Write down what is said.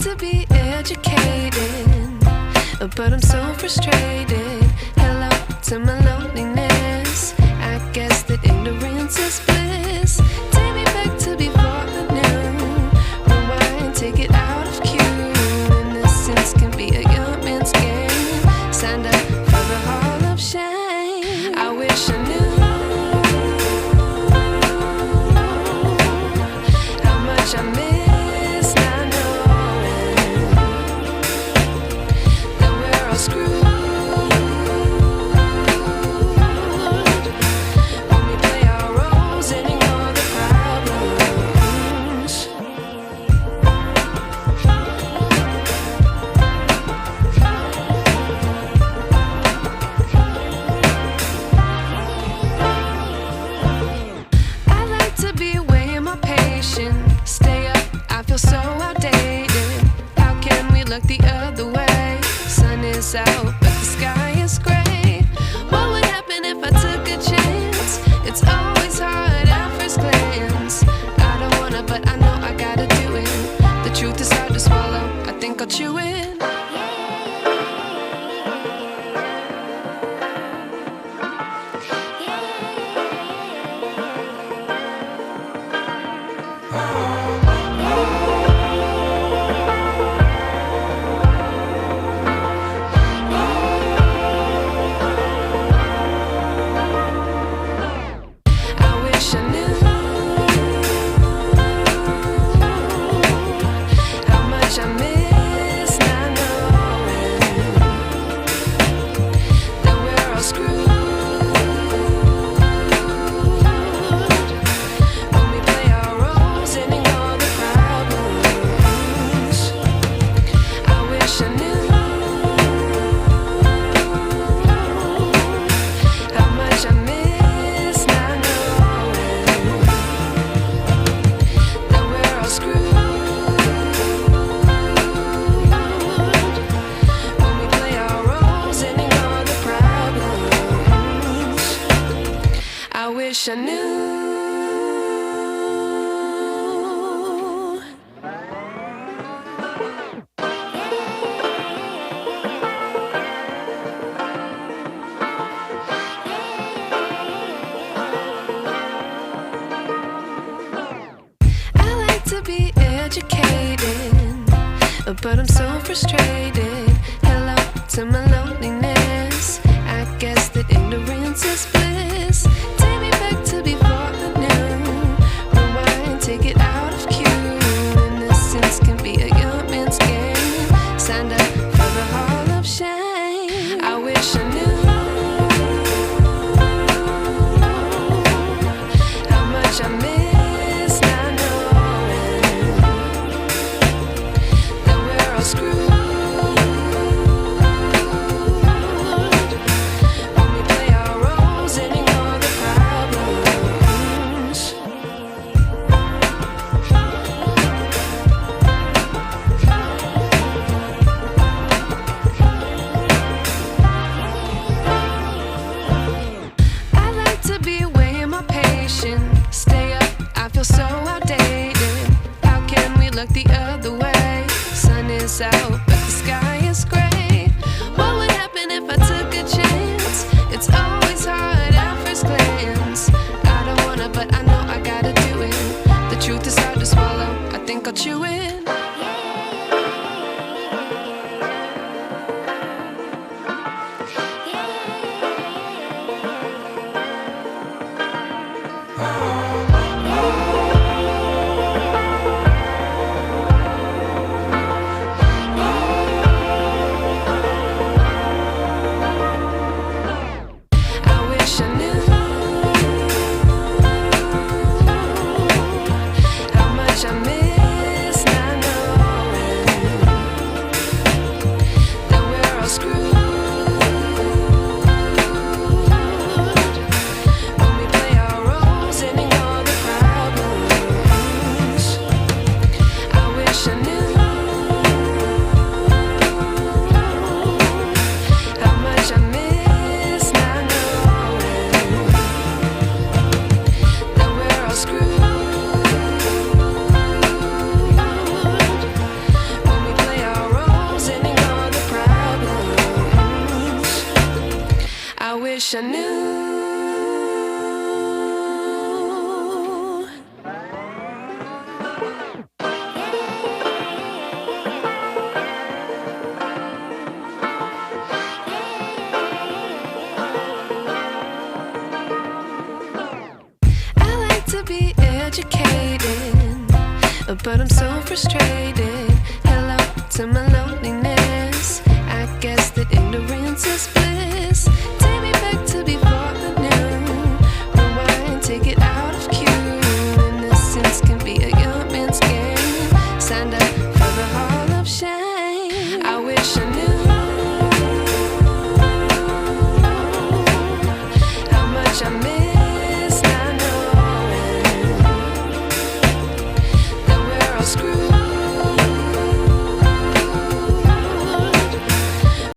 to be educated, but I'm so frustrated. Hello to my loneliness. I guess that ignorance is bliss. Take me back to before I knew. Rewind, take it out of cue. Innocence can be a young man's game. Signed up for the hall of shame. I wish I knew how much I miss not knowing that we're all screwed. Stay up, I feel so outdated. How can we look the other way? Sun is out, but the sky is gray. What would happen if I took a chance? It's always hard at first glance. I don't wanna, but I know I gotta do it. The truth is hard to swallow, I think I'll chew it. I wish I knew. I like to be educated, but I'm so frustrated. Hello to my loneliness. I guess that ignorance is bliss. Take me back to before I knew. Rewind, take it out of cue. Innocence can be a young man's game. Signed up for the hall of shame. I wish I knew how much I miss not knowing that we're all screwed. Stay up, I feel so outdated. How can we look the other way? Sun is out, but the sky is gray. What would happen if I took a chance? It's always hard at first glance. I don't wanna, but I know I gotta do it. The truth is hard to swallow, I think I'll chew it. I miss now. frustrated. Hello to my loneliness. I guess that ignorance is bliss. Take me back to before the noon. Rewind, take it out of cue. Innocence can be a young man's game. Signed up for the hall of shame. I wish I knew how much I miss not knowing that we're all screwed.